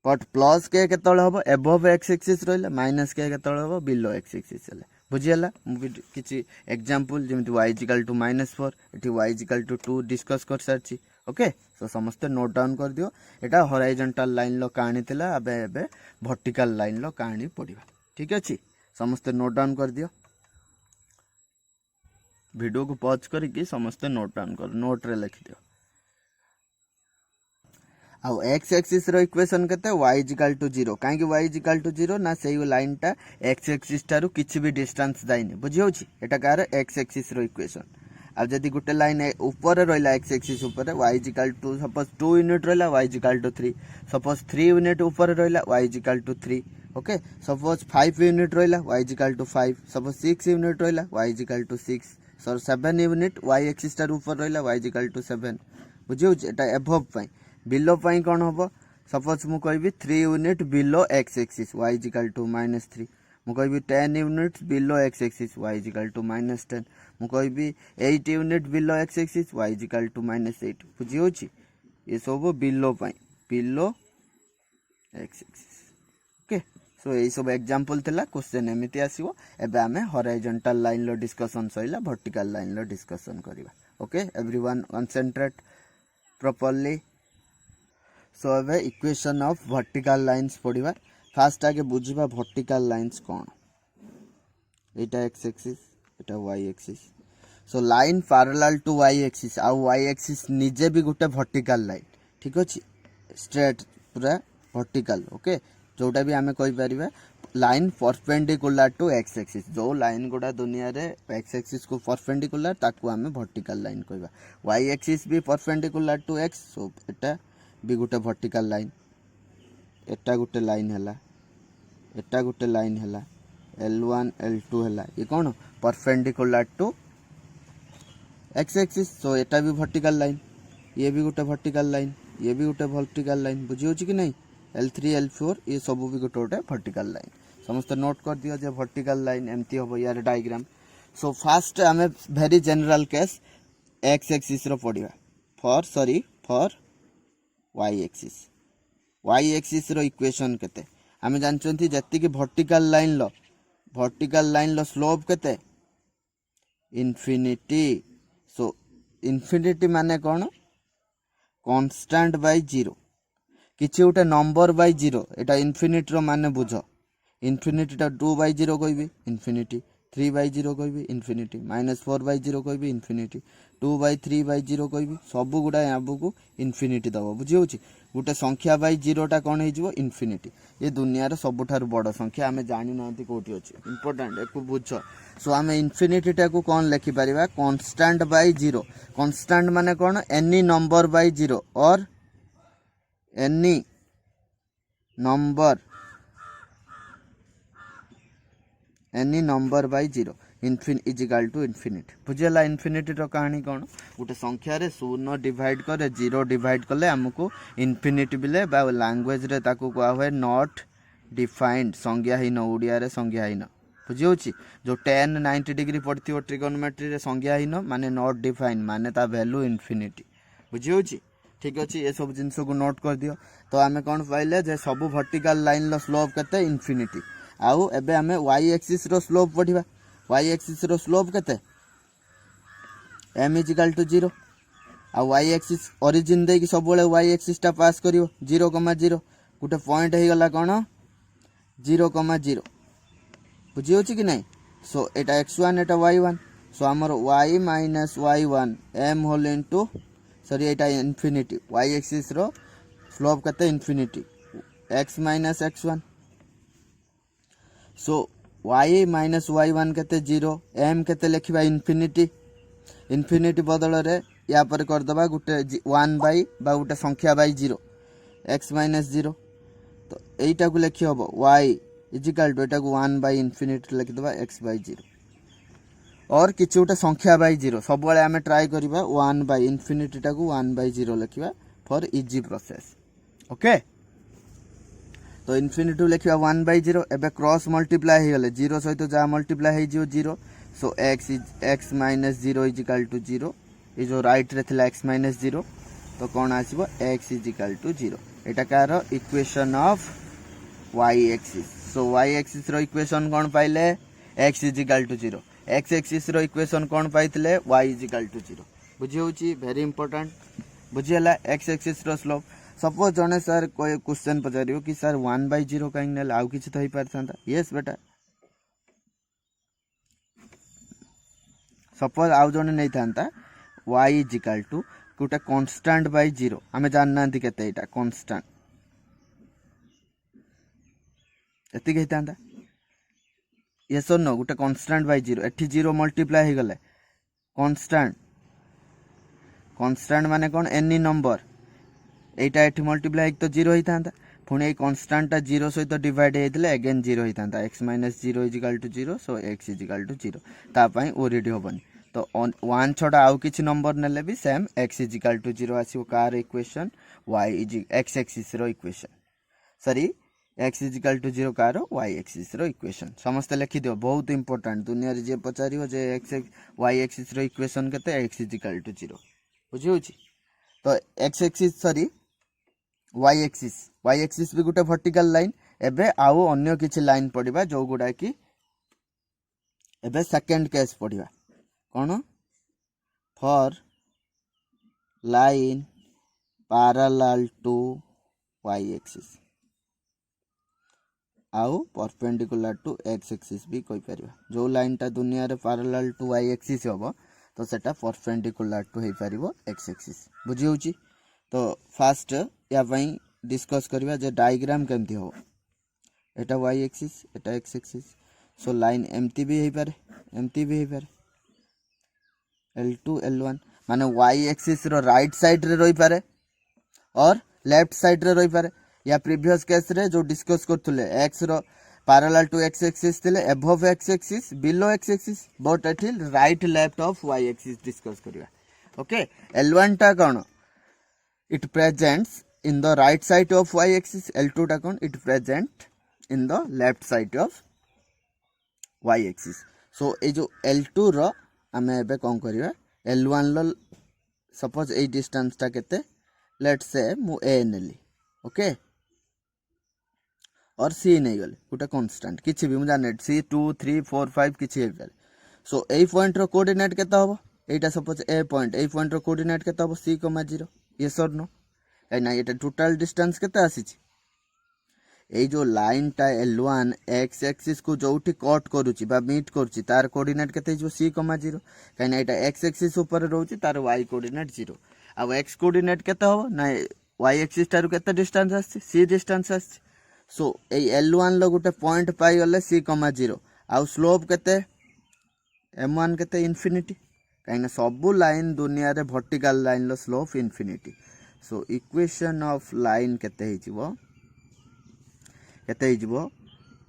बट प्लस के केतले हबो एबव x एक्सिस रहला माइनस के केतले हबो बिलो x एक्सिस रहला बुझियला मु किछि एग्जांपल जेमति y इज इक्वल टू -4 एठी y is equal to 2 discuss कर सारछि ओके सो समस्त नोट डाउन कर दियो एटा हॉरिजॉन्टल लाइन लो कहानी थिला अबे वर्टिकल लाइन लो कहानी पढिबा ठीक अछि समस्त नोट डाउन कर दियो वीडियो को पॉज करके समस्त नोट डाउन कर नोट रे लिख दियो आ x एक्सिस रो इक्वेशन केते y इज इक्वल टू 0 काहे कि y इज इक्वल टू 0 ना सेही लाइन टा x एक्सिस तारु किछि भी डिस्टेंस जाइने बुझियो छी एटा कार x एक्सिस रो इक्वेशन आ जदी गुटे लाइन ऊपर रहला x एक्सिस ऊपर y is equal to suppose 2 unit रहला y is equal to 3 suppose 3 unit ऊपर रहला y is equal to 3 okay suppose 5 unit रहला y is equal to 5 suppose 6 unit रहला y is equal to 6 sir 7 unit y axis तार ऊपर रहला y is equal to 7 बुझियो एटा above पई below पई कोन हबो सपोज मु कहबी 3 unit below x axis y is equal to -3 मु कहबी 10 units below x axis y is equal to -10 मु कहबी 8 unit below x axis y is equal to -8 बुझियो छी ये सब बिलो पई below x axis okay so ए सब एग्जांपल थिला क्वेश्चन एमिति आसीबो एबे हमें हॉरिजॉन्टल लाइन लो डिस्कशन सइला वर्टिकल लाइन लो डिस्कशन करिवा okay everyone concentrate properly so एबे इक्वेशन ऑफ वर्टिकल लाइंस पढिबा फास्ट आगे बुझिबा वर्टिकल लाइंस कोन एटा x एक्सिस एटा y axis so line parallel to y axis आ y एक्सिस निजे भी गुटे वर्टिकल लाइन ठीक अछि स्ट्रेट पूरा वर्टिकल ओके जोटा भी हमें कहि परिबा line perpendicular to x axis जो लाइन गोडा दुनिया रे x एक्सिस को परपेंडिकुलर ताकू हमें वर्टिकल लाइन कहबा y एक्सिस भी परपेंडिकुलर टू x सो एटा भी गुटे वर्टिकल लाइन एटा गुटे लाइन हैला एटा गुटे लाइन हैला L1 L2 हैला ये कोन perpendicular to x axis so एटा भी वर्टिकल लाइन ये भी गुटे वर्टिकल लाइन ये भी गुटे वर्टिकल लाइन बुझियो छी कि नहीं L3 L4 ये सब भी गुटे गुटे वर्टिकल लाइन समस्त नोट कर दियो जे वर्टिकल लाइन एमती होबो यार डायग्राम सो फास्ट हमें very general case x axis रो पढिबा फॉर y एक्सिस रो इक्वेशन केते आमे जानचंती जति कि वर्टिकल लाइन लो स्लोप केते इनफिनिटी। सो इनफिनिटी माने कौन कांस्टेंट बाय जीरो किछि उटे नंबर बाय जीरो एटा इनफिनिटी रो माने बुझो इनफिनिटी टा 2 बाय 0 कहबी इनफिनिटी 3 बाय 0 कहबी इनफिनिटी -4 बाय 0 कहबी इनफिनिटी 2 बाय 3 बाय 0 कहबी सब गुडा आबू इनफिनिटी दबो बुझी होची गोटे संख्या बाय 0 टा कोन हे जिवो इनफिनिटी ये दुनिया रो सबुठार बड़ संख्या आमे जानि नांती कोठी अछि इंपोर्टेंट एको बुझो। सो आमे इनफिनिटी टा को कोन लिखि परिबा कांस्टेंट बाय 0 कांस्टेंट माने कोन any number by 0 or any number by 0 is equal to infinity बुझेला। इनफिनिटी रो कहानी कौन गोटे संख्या रे 0 डिवाइड करे 0 डिवाइड कले हमको इनफिनिटी बिले बा लैंग्वेज रे ताकू कहा हुए नॉट डिफाइंड संज्ञाहीन ओडिया रे संज्ञाहीन बुझी होची जो 10 90 डिग्री पड़ती ट्रिगोनोमेट्री रे संज्ञाहीन माने नॉट डिफाइंड माने ता वैल्यू इनफिनिटी बुझी होची। ठीक अच्छे ये सब जिनस को नोट कर दियो। तो आमे कौन पाइले जे सब वर्टिकल लाइन लो स्लोप केते इनफिनिटी आउ एबे आमे y एक्सिस रो स्लोप पढ़िबा y एक्सिस रो स्लोप केते m इज इक्वल टू 0 आ y एक्सिस ओरिजिन दे कि सब बेले y एक्सिस टा पास करियो 0,0 गुटे पॉइंट हे गला कोन 0,0 बुझी होची कि नहीं। सो एटा x1 एटा y1 सो हमर y minus y1 m whole into sorry एटा इनफिनिटी y एक्सिस रो स्लोप केते infinity x minus x1 so y minus y1 केते 0 m केते लिखिबा इनफिनिटी बदल रे या पर कर दबा गुटे 1 बाय बा गुटे संख्या बाय 0 x माइनस 0 तो एटा को लिखि हबो y इज इक्वल टू एटा को 1 बाय इनफिनिटी लिखि दबा x बाय 0 और किछि उटे संख्या बाय 0 सब बेले हमें ट्राई करिबा 1 बाय इनफिनिटी टा को 1 बाय 0 लिखिबा फॉर इजी प्रोसेस ओके। तो इनफिनिटी लिखिबा 1 बाय 0 एबे क्रॉस मल्टीप्लाई हे गले 0 सहित जा मल्टीप्लाई हे जियो 0 सो x minus 0 is equal to 0 ए जो राइट रे थिला x माइनस 0 तो कोन आसीबो x इज इक्वल टू 0 एटा कार equation of y axis. So y axis रो इक्वेशन कोन पाइले x is equal to 0 x axis रो इक्वेशन कोन पाइतले y इज इक्वल टू 0 बुझी होची वेरी इंपोर्टेंट बुझियला। x एक्सिस रो स्लोप सपोज जने सर कोई क्वेश्चन पचारियो कि सर 1 बाय 0 काई नेल आउ किछ तो ही परथांता यस बेटा सपोज आउ जने नै थांता y इज इक्वल टू गुटा कांस्टेंट बाय 0 हमें जानना थी केते एटा कांस्टेंट एति के थांता यस और नो गुटा कांस्टेंट बाय 0 एठी 0 मल्टीप्लाई हे गले कांस्टेंट माने कोन एनी नंबर एटा एठी मल्टीप्लाई तो 0 ही थांता पुणी ए कांस्टेंट ता 0 सहित डिवाइड हेतले अगेन 0 ही थांता x minus 0 is equal to 0 so x is equal to 0 ता पई ओरिडी होबनी तो 1 छोटा आउ किछि नंबर नेले भी same x is equal to 0 आसीबो कार equation y is x axis रो equation sorry x is equal to 0 कार y एक्सिस रो इक्वेशन समस्त लिखि दियो बहुत इंपोर्टेंट दुनिया रे जे पचारियो जे x y एक्सिस रो इक्वेशन केते x इज इक्वल टू 0 बुझी होची। तो x axis sorry y axis भी गुटे वर्टिकल लाइन एबे आउ अन्य किछि लाइन पडिबा जो गुडा की एबे सेकंड केस पडिबा कोन for line parallel to y axis आउ परपेंडिकुलर टू x एक्सिस भी कोइ परिबा जो लाइन ता दुनिया ray parallel to y axis होबो तो सेटा परपेंडिकुलर टू हे परिबो x एक्सिस बुझी होची। तो फास्ट या पई डिस्कस करबा जे डायग्राम केमती हो एटा y एक्सिस एटा x एक्सिस सो लाइन एमती भी हे पारे L2 L1 माने y एक्सिस रो राइट साइड रे रही पारे और लेफ्ट साइड रे रही पारे या प्रीवियस केस रे जो डिस्कस करथुले x रो पैरेलल टू x एक्सिस थिले above x axis below x axis but एठी right left of y axis discuss करबा ओके। L1 टा कोन it presents in the right side of y axis L2 टा कोन it present in the left side of y axis so ए जो L2 रो हमें एबे कोन करिवा L1 लो suppose ए distance टा केते let's say मु a Nelly okay और सी नहीं गले गोटे कन्स्टांट किसी भी मुझे जाने सी 2 3 4 5 किसी भी पारे सो ए पॉइंट रो कोऑर्डिनेट केते हबो एटा सपोज ए पॉइंट रो कोऑर्डिनेट केते हबो सी, 0 यस और नो काई ना एटा टोटल डिस्टेंस केते आसीची ए जो लाइन टा L1 एक्स एक्सिस को जोठी कट करूची बा मीट करूची तार कोऑर्डिनेट केते जो सी, 0 काई ना एटा एक्स एक्सिस ऊपर रहउची तार y कोऑर्डिनेट 0 आ एक्स कोऑर्डिनेट केते हबो ना y एक्सिस तार केते डिस्टेंस आसी c डिस्टेंस आसी सो ए L1 लो गोटे पॉइंट पाई गले c, 0 आ स्लोप केते m1 केते इंफिनिटी काई ना सब लाइन दुनिया रे वर्टिकल लाइन लो slope infinity so equation of line केते हिजिवो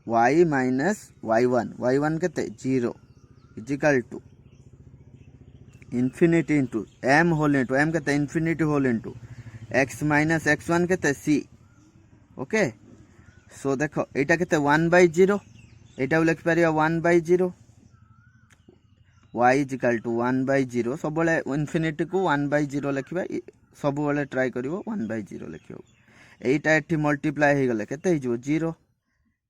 y माइनस y1 केते 0 is equal to infinity into m whole into m केते infinity whole into x minus x1 केते c ओके सो देखो एटा केते 1/0 एटा लिख परिया 1/0 y इजिकल टू 1/0 सब बेले इंफिनिटी को 1/0 लिखबा सब बेले ट्राई करिवो 1/0 लिखियो एटा एठी मल्टीप्लाई हे गले केते हिजो 0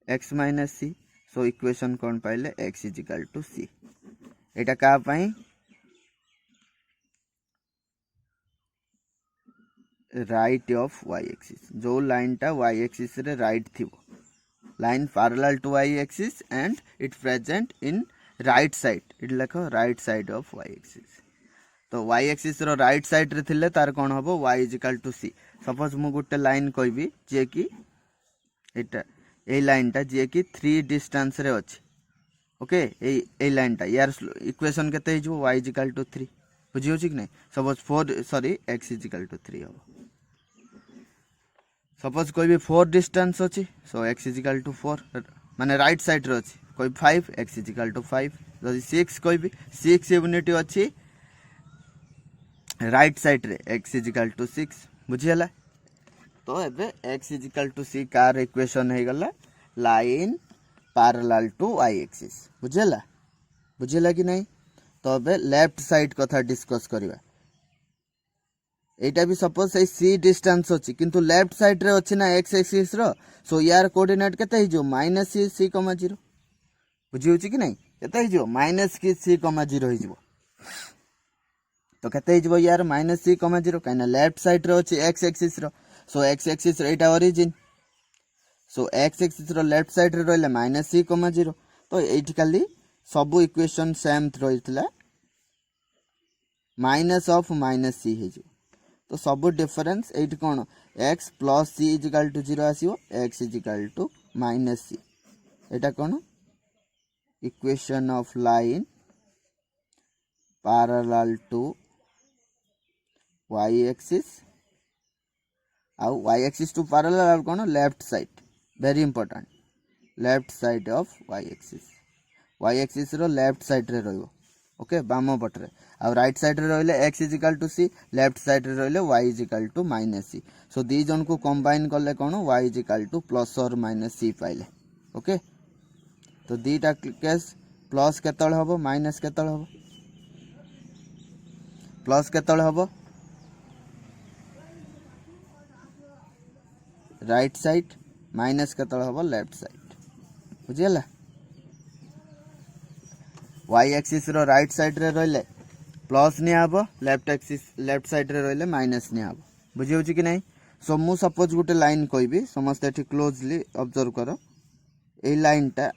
x minus c so equation कोन पाइले x इजिकल टू c एटा का पई राइट ऑफ y एक्सिस जो लाइन टा y एक्सिस रे राइट थिबो line parallel to y axis and it present in right side it लिखो right side of y axis तो y एक्सिस रो राइट साइड रे थिले तार कोन हबो y is equal to c suppose मु गुटे लाइन कहबी जे कि एटा ए लाइन टा जे कि 3 डिस्टेंस रे अछि ओके ए लाइन टा यार इक्वेशन केते हिजो y इजिकल टू 3 बुझियो छी कि नै suppose 4 sorry x is equal to 3 हबो सपोज कोई भी 4 डिस्टेंस अछि सो x इजिकल टू 4 माने राइट साइड रे अछि कोई 5 x इजिकल टू 5 जदि 6 कोई भी 6 यूनिट अछि राइट साइड रे x इजिकल टू 6 बुझियला तो एबे x इजिकल टू c कार इक्वेशन हे गला line parallel to y axis बुझियला कि नहीं तो एबे लेफ्ट साइड कथा डिस्कस करिवा एटा भी सपोज ए c डिस्टेंस अछि किंतु लेफ्ट साइड रे अछि ना x एक्सिस रो सो यार कोऑर्डिनेट केते हिजो माइनस c, 0 बुझियो छी कि नहीं केते हिजो माइनस की c, 0 हिजो तो केते हिजो यार माइनस c, 0 काइना लेफ्ट साइड रे अछि x एक्सिस रो सो x एक्सिस रे एटा ओरिजिन सो x एक्सिस रो लेफ्ट साइड रे रहले माइनस c, 0 तो एठी खाली सब इक्वेशन सेम रहितला माइनस ऑफ माइनस c हिजो तो सब डिफरेंस एठी कोन x plus c equal to 0 आसीओ x is equal to minus c एटा कोन equation of line parallel to y axis आउ y एक्सिस टू पैरेलल कोन left side very important left side of y axis रो left side रे रहइबो okay balm पटरे आ right side रे रहले x is equal to c left side रे रहले y is equal to minus c so दी जन को कंबाइन करले कोन y is equal to plus or minus c पाइले ओके तो दीटा केस प्लस केतळ हबो माइनस केतळ हबो प्लस केतळ हबो राइट साइड माइनस केतळ हबो लेफ्ट साइड बुझियला y एक्सिस रो राइट साइड रे रहले प्लस नि आबो लेफ्ट साइड रे रहले माइनस नि आबो बुझियो छी कि नहीं सो मु सपोज गुटे लाइन कहबी समस्त एठी क्लोजली ऑब्जर्व करो ए लाइन टा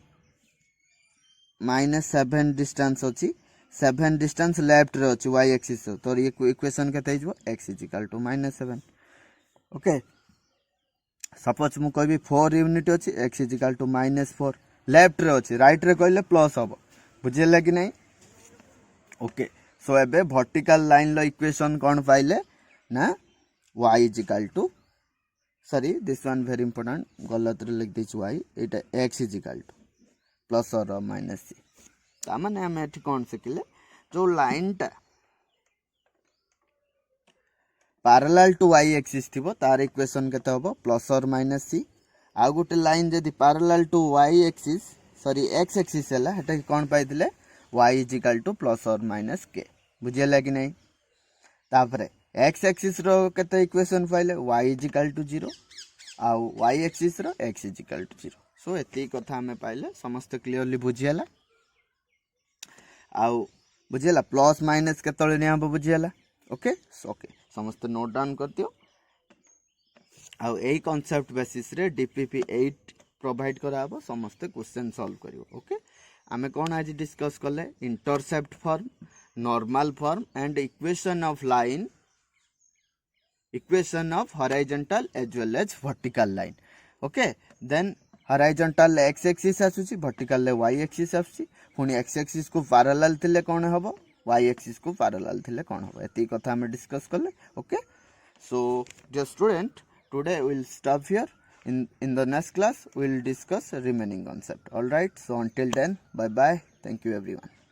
-7 डिस्टेंस अछि 7 डिस्टेंस लेफ्ट रे अछि y एक्सिस तो ये इक्वेशन केते हिजबो x is equal to -7 okay suppose मु कहबी 4 यूनिट अछि x इजिकल टू -4 लेफ्ट रे अछि राइट रे कहले प्लस हबो बुझियला कि नहीं ओके सो एबे वर्टिकल लाइन लो इक्वेशन कोन पाइले ना y is equal to sorry this one very important गलत रे लिख दिस y एटा x is equal to plus or minus c ता माने हम एठी कोन सिखले जो लाइन टा पैरेलल टू y एक्सिस थिबो तार इक्वेशन केते हबो प्लस और माइनस c आ गुटे लाइन जदी parallel to y axis sorry x axis हला हेटा कोन पाइथिले y is equal to plus or minus k बुझियला कि नहीं तापरे x एक्सिस रो केते इक्वेशन पाइले y इजिकल टू 0 आउ y एक्सिस रो x इक्वल टू 0 सो एति कथा हमें पाइले समस्त क्लियरली बुझियला आउ बुझियला प्लस माइनस केतळे नि हम बुझियला ओके ओके समस्त नोट डाउन कर दियो आउ एई कांसेप्ट बेसिस रे डीपीपी 8 प्रोवाइड कराबो समस्त क्वेश्चन सॉल्व करियो ओके आमे कोन आज डिस्कस करले intercept form normal form and equation of line equation of horizontal as well as vertical line okay then horizontal x axis आसुची वर्टिकल ले वाई एक्सिस आसुची पुनी एक्स एक्सिस को पैरेलल थिले कोन हबो वाई एक्सिस को पैरेलल थिले कोन हबो एती कथा हम डिस्कस करले okay so dear student today we will stop here in the next class we will discuss remaining concept all right so until then bye bye thank you everyone